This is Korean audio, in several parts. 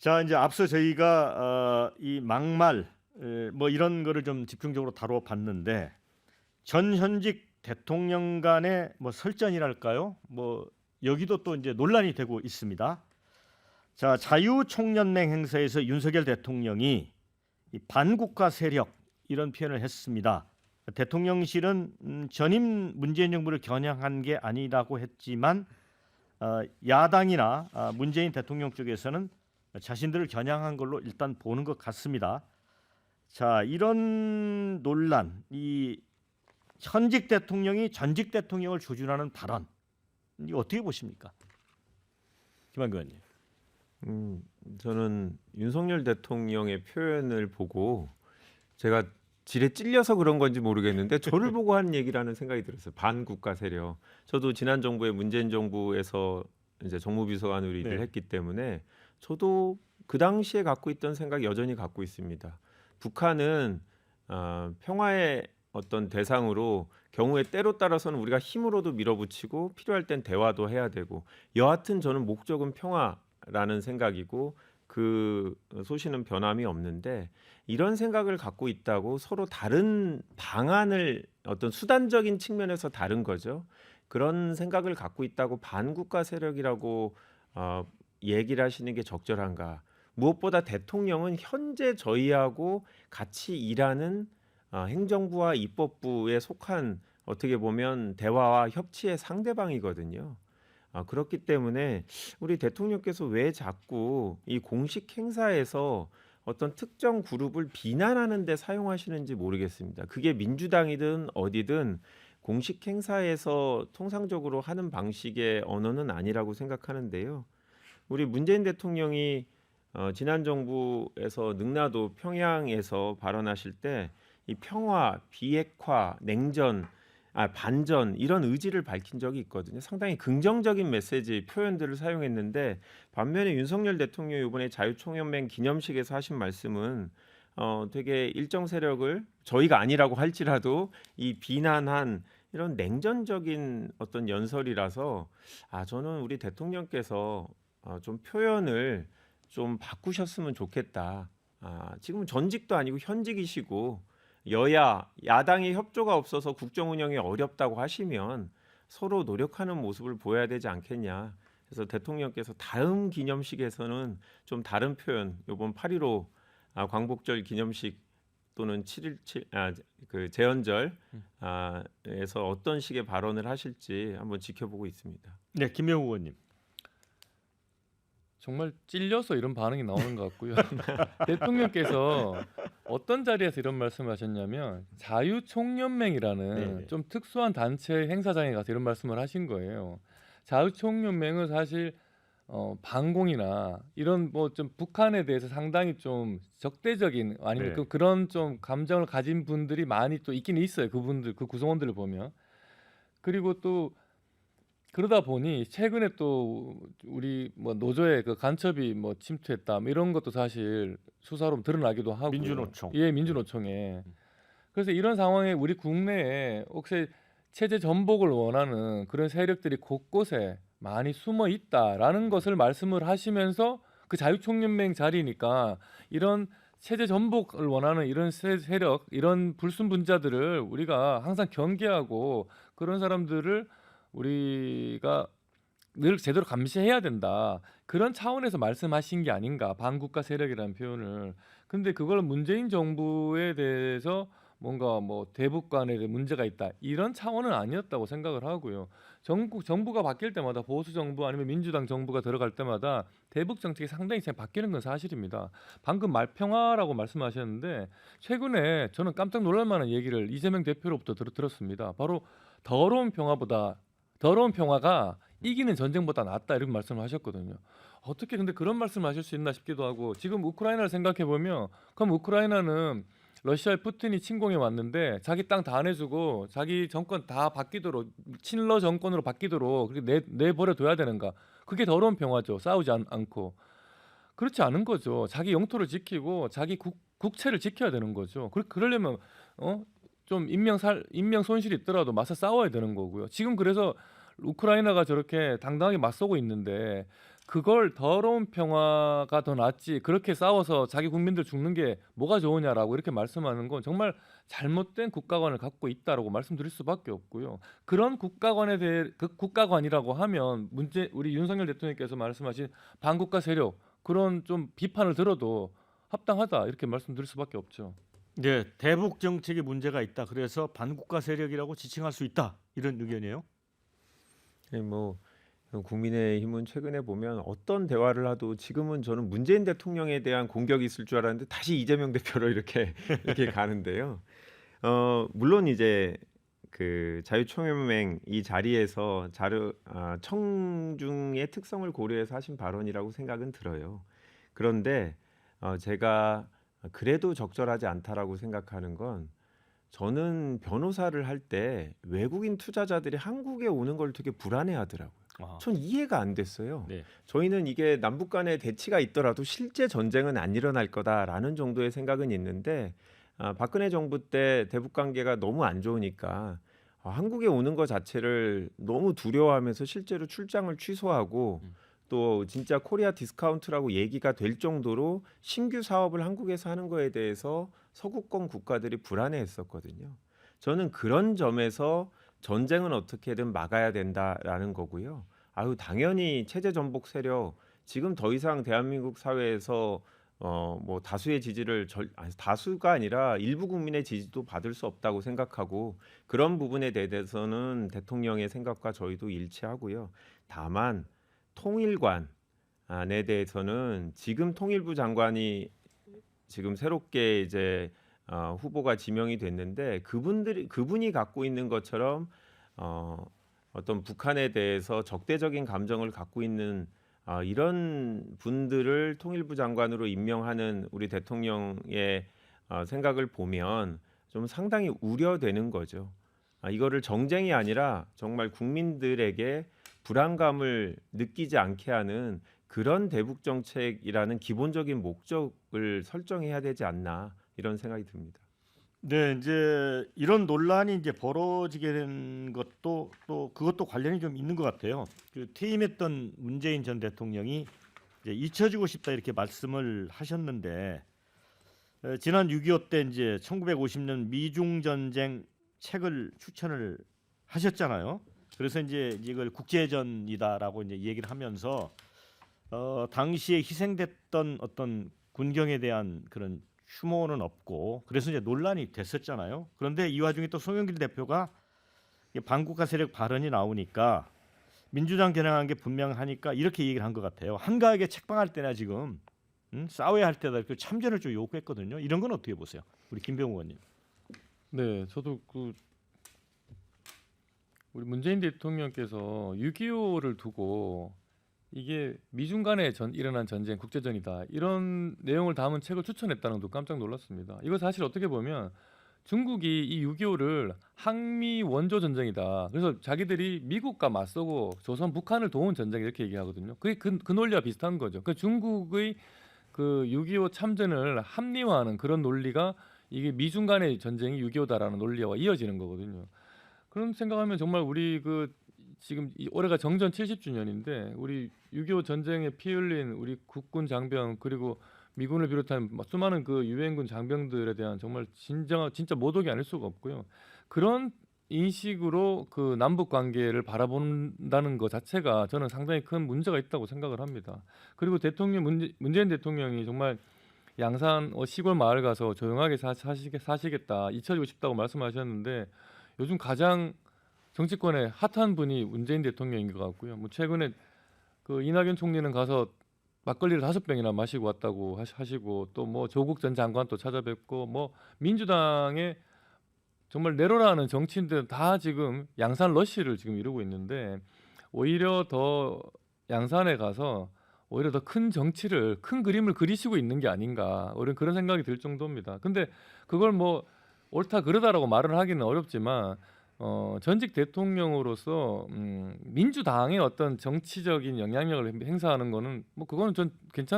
자, 이제 앞서 저희가 이 막말 뭐 이런 거를 좀 집중적으로 다뤄봤는데 전 현직 대통령 간의 뭐 설전이랄까요? 뭐 여기도 또 이제 논란이 되고 있습니다. 자, 자유총연맹 행사에서 윤석열 대통령이 이 반국가 세력 이런 표현을 했습니다. 대통령실은 전임 문재인 정부를 겨냥한 게 아니라고 했지만 야당이나 문재인 대통령 쪽에서는 자신들을 겨냥한 걸로 일단 보는 것 같습니다. 자, 이런 논란, 이 현직 대통령이 전직 대통령을 조준하는 발언, 이거 어떻게 보십니까, 김한규 의원님? 음, 저는 윤석열 대통령의 표현을 보고 제가 지레 찔려서 그런 건지 모르겠는데 저를 보고 한 얘기라는 생각이 들었어요. 반국가 세력. 저도 지난 정부의 문재인 정부에서 이제 정무비서관으로 일을 네. 했기 때문에 저도 그 당시에 갖고 있던 생각 여전히 갖고 있습니다. 북한은 평화의 어떤 대상으로 경우에 때로 따라서는 우리가 힘으로도 밀어붙이고 필요할 땐 대화도 해야 되고 여하튼 저는 목적은 평화라는 생각이고 그 소신은 변함이 없는데 이런 생각을 갖고 있다고 서로 다른 방안을 어떤 수단적인 측면에서 다른 거죠. 그런 생각을 갖고 있다고 반국가 세력이라고 얘기를 하시는 게 적절한가? 무엇보다 대통령은 현재 저희하고 같이 일하는 행정부와 입법부에 속한 어떻게 보면 대화와 협치의 상대방이거든요. 그렇기 때문에 우리 대통령께서 왜 자꾸 이 공식 행사에서 어떤 특정 그룹을 비난하는 데 사용하시는지 모르겠습니다. 그게 민주당이든 어디든 공식 행사에서 통상적으로 하는 방식의 언어는 아니라고 생각하는데요. 우리 문재인 대통령이 지난 정부에서 능라도 평양에서 발언하실 때 이 평화, 비핵화, 냉전, 반전 이런 의지를 밝힌 적이 있거든요. 상당히 긍정적인 메시지 표현들을 사용했는데 반면에 윤석열 대통령이 이번에 자유총연맹 기념식에서 하신 말씀은 되게 일정 세력을 저희가 아니라고 할지라도 이 비난한 이런 냉전적인 어떤 연설이라서 저는 우리 대통령께서 좀 표현을 좀 바꾸셨으면 좋겠다. 지금 전직도 아니고 현직이시고 여야 야당의 협조가 없어서 국정 운영이 어렵다고 하시면 서로 노력하는 모습을 보여야 되지 않겠냐. 그래서 대통령께서 다음 기념식에서는 좀 다른 표현, 이번 8.15 광복절 기념식 또는 7.17 그 제헌절 에서 어떤 식의 발언을 하실지 한번 지켜보고 있습니다. 네, 김명우 의원님. 정말 찔려서 이런 반응이 나오는 것 같고요. 대통령께서 어떤 자리에서 이런 말씀을 하셨냐면 자유총연맹이라는 네네. 좀 특수한 단체 행사장에 가서 이런 말씀을 하신 거예요. 자유총연맹은 사실 반공이나 이런 뭐 좀 북한에 대해서 상당히 좀 적대적인 아니면 네. 그런 좀 감정을 가진 분들이 많이 또 있긴 있어요. 그분들 그 구성원들을 보면. 그리고 또 그러다 보니 최근에 또 우리 뭐 노조의 그 간첩이 뭐 침투했다 뭐 이런 것도 사실 수사로 드러나기도 하고요. 민주노총. 예, 민주노총에. 그래서 이런 상황에 우리 국내에 혹시 체제 전복을 원하는 그런 세력들이 곳곳에 많이 숨어 있다라는 것을 말씀을 하시면서 그 자유총연맹 자리니까 이런 체제 전복을 원하는 이런 세력, 이런 불순분자들을 우리가 항상 경계하고 그런 사람들을 우리가 늘 제대로 감시해야 된다. 그런 차원에서 말씀하신 게 아닌가. 반국가 세력이라는 표현을. 근데 그걸 문재인 정부에 대해서 뭔가 뭐 대북 간에 문제가 있다. 이런 차원은 아니었다고 생각을 하고요. 정부가 바뀔 때마다 보수 정부 아니면 민주당 정부가 들어갈 때마다 대북 정책이 상당히 바뀌는 건 사실입니다. 방금 말평화라고 말씀하셨는데 최근에 저는 깜짝 놀랄 만한 얘기를 이재명 대표로부터 들었습니다. 바로 더러운 평화가 이기는 전쟁보다 낫다 이런 말씀을 하셨거든요. 어떻게 근데 그런 말씀을 하실 수 있나 싶기도 하고 지금 우크라이나를 생각해 보면 그럼 우크라이나는 러시아의 푸틴이 침공해 왔는데 자기 땅 다 내주고 자기 정권 다 바뀌도록 친러 정권으로 바뀌도록 그렇게 내버려 둬야 되는가? 그게 더러운 평화죠. 싸우지 않고 그렇지 않은 거죠. 자기 영토를 지키고 자기 국채를 지켜야 되는 거죠. 그러려면 좀 인명 손실이 있더라도 맞서 싸워야 되는 거고요. 지금 그래서 우크라이나가 저렇게 당당하게 맞서고 있는데 그걸 더러운 평화가 더 낫지 그렇게 싸워서 자기 국민들 죽는 게 뭐가 좋으냐라고 이렇게 말씀하는 건 정말 잘못된 국가관을 갖고 있다라고 말씀드릴 수밖에 없고요. 그런 국가관에 대해 그 국가관이라고 하면 우리 윤석열 대통령께서 말씀하신 반국가 세력 그런 좀 비판을 들어도 합당하다 이렇게 말씀드릴 수밖에 없죠. 네, 대북 정책에 문제가 있다. 그래서 반국가 세력이라고 지칭할 수 있다. 이런 의견이에요. 뭐 국민의힘은 최근에 보면 어떤 대화를 하도 지금은 저는 문재인 대통령에 대한 공격이 있을 줄 알았는데 다시 이재명 대표로 이렇게 가는데요. 물론 이제 그 자유총연맹 이 자리에서 청중의 특성을 고려해서 하신 발언이라고 생각은 들어요. 그런데 제가 그래도 적절하지 않다라고 생각하는 건 저는 변호사를 할 때 외국인 투자자들이 한국에 오는 걸 되게 불안해하더라고요. 전 이해가 안 됐어요. 네. 저희는 이게 남북 간의 대치가 있더라도 실제 전쟁은 안 일어날 거다라는 정도의 생각은 있는데 박근혜 정부 때 대북 관계가 너무 안 좋으니까 한국에 오는 것 자체를 너무 두려워하면서 실제로 출장을 취소하고 또 진짜 코리아 디스카운트라고 얘기가 될 정도로 신규 사업을 한국에서 하는 거에 대해서 서구권 국가들이 불안해했었거든요. 저는 그런 점에서 전쟁은 어떻게든 막아야 된다라는 거고요. 당연히 체제 전복 세력 지금 더 이상 대한민국 사회에서 뭐 다수의 지지를 다수가 아니라 일부 국민의 지지도 받을 수 없다고 생각하고 그런 부분에 대해서는 대통령의 생각과 저희도 일치하고요. 다만 통일관에 대해서는 지금 통일부 장관이 지금 새롭게 이제 후보가 지명이 됐는데 그분이 갖고 있는 것처럼 어떤 북한에 대해서 적대적인 감정을 갖고 있는 이런 분들을 통일부 장관으로 임명하는 우리 대통령의 생각을 보면 좀 상당히 우려되는 거죠. 이거를 정쟁이 아니라 정말 국민들에게 불안감을 느끼지 않게 하는 그런 대북 정책이라는 기본적인 목적을 설정해야 되지 않나 이런 생각이 듭니다. 네, 이제 이런 논란이 이제 벌어지게 된 것도 또 그것도 관련이 좀 있는 것 같아요. 그 퇴임했던 문재인 전 대통령이 이제 잊혀지고 싶다 이렇게 말씀을 하셨는데 지난 6.25 때 이제 1950년 미중 전쟁 책을 추천을 하셨잖아요. 그래서 이제 이걸 국제전이다라고 이제 얘기를 하면서 당시에 희생됐던 어떤 군경에 대한 그런 추모는 없고 그래서 이제 논란이 됐었잖아요. 그런데 이 와중에 또 송영길 대표가 반국가 세력 발언이 나오니까 민주당 겨냥한 게 분명하니까 이렇게 얘기를 한 것 같아요. 한가하게 책방할 때나 지금 싸워야 할 때다 이렇게 참전을 좀 요구했거든요. 이런 건 어떻게 보세요, 우리 김병우 의원님? 네, 저도 우리 문재인 대통령께서 6.25를 두고 이게 미중 간에 일어난 전쟁, 국제전이다 이런 내용을 담은 책을 추천했다는 것도 깜짝 놀랐습니다. 이거 사실 어떻게 보면 중국이 이 6.25를 항미 원조 전쟁이다. 그래서 자기들이 미국과 맞서고 조선, 북한을 도운 전쟁 이렇게 얘기하거든요. 그게 그 논리와 비슷한 거죠. 그 중국의 그 6.25 참전을 합리화하는 그런 논리가 이게 미중 간의 전쟁이 6.25다라는 논리와 이어지는 거거든요. 그런 생각하면 정말 우리 지금 올해가 정전 70주년인데 우리 6.25 전쟁에 피 흘린 우리 국군 장병 그리고 미군을 비롯한 수많은 그 유엔군 장병들에 대한 정말 진짜 모독이 아닐 수가 없고요. 그런 인식으로 그 남북 관계를 바라본다는 것 자체가 저는 상당히 큰 문제가 있다고 생각을 합니다. 그리고 문재인 대통령이 정말 양산 시골 마을 가서 조용하게 사시겠다, 잊혀지고 싶다고 말씀하셨는데 요즘 가장 정치권의 핫한 분이 문재인 대통령인 것 같고요. 뭐 최근에 그 이낙연 총리는 가서 막걸리를 5병이나 마시고 왔다고 하시고 또 뭐 조국 전 장관도 찾아뵙고 뭐 민주당의 정말 내로라는 정치인들은 다 지금 양산 러시를 지금 이루고 있는데 오히려 더 양산에 가서 오히려 더 큰 정치를 큰 그림을 그리시고 있는 게 아닌가 그런 생각이 들 정도입니다. 근데 그걸 뭐 옳다 그르다라고 말을 하기는 어렵지만 전직 대통령으로서 민주당의 어떤 정치적인 영향력을 행사하는 거는 뭐 그거는 전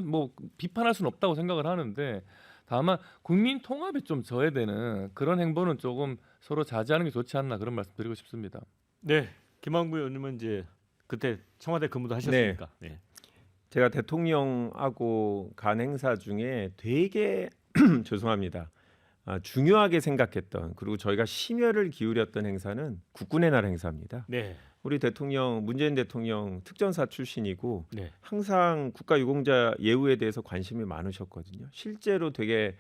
뭐 비판할 수는 없다고 생각을 하는데 다만 국민 통합에 좀 저해되는 그런 행보는 조금 서로 자제하는 게 좋지 않나 그런 말씀 드리고 싶습니다. 네, 김한구 의원님은 이제 그때 청와대 근무도 하셨으니까. 네. 제가 대통령하고 간 행사 중에 되게 죄송합니다. 중요하게 생각했던 그리고 저희가 심혈을 기울였던 행사는 국군의 날 행사입니다. 네. 우리 대통령 문재인 대통령 특전사 출신이고 네. 항상 국가유공자 예우에 대해서 관심이 많으셨거든요. 실제로 되게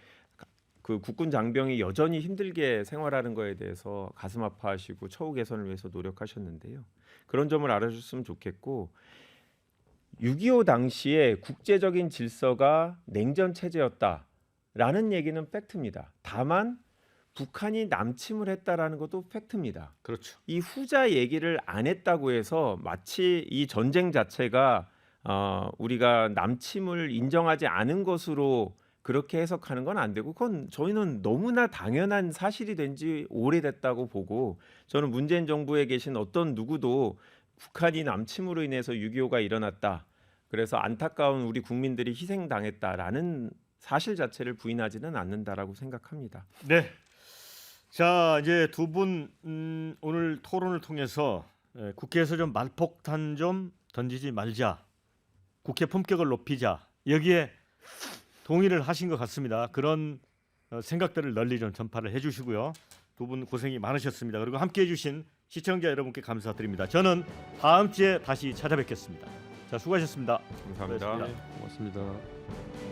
그 국군 장병이 여전히 힘들게 생활하는 거에 대해서 가슴 아파하시고 처우 개선을 위해서 노력하셨는데요. 그런 점을 알아주셨으면 좋겠고 6.25 당시에 국제적인 질서가 냉전 체제였다라는 얘기는 팩트입니다. 다만 북한이 남침을 했다라는 것도 팩트입니다. 그렇죠. 이 후자 얘기를 안 했다고 해서 마치 이 전쟁 자체가 우리가 남침을 인정하지 않은 것으로 그렇게 해석하는 건 안 되고 그건 저희는 너무나 당연한 사실이 된 지 오래됐다고 보고 저는 문재인 정부에 계신 어떤 누구도 북한이 남침으로 인해서 6.25가 일어났다. 그래서 안타까운 우리 국민들이 희생당했다라는 사실 자체를 부인하지는 않는다라고 생각합니다. 네. 자, 이제 두 분 오늘 토론을 통해서 국회에서 좀 말폭탄 좀 던지지 말자. 국회 품격을 높이자. 여기에 동의를 하신 것 같습니다. 그런 생각들을 널리 좀 전파를 해주시고요. 두 분 고생이 많으셨습니다. 그리고 함께해 주신 시청자 여러분께 감사드립니다. 저는 다음 주에 다시 찾아뵙겠습니다. 자, 수고하셨습니다. 감사합니다. 수고하셨습니다. 고맙습니다.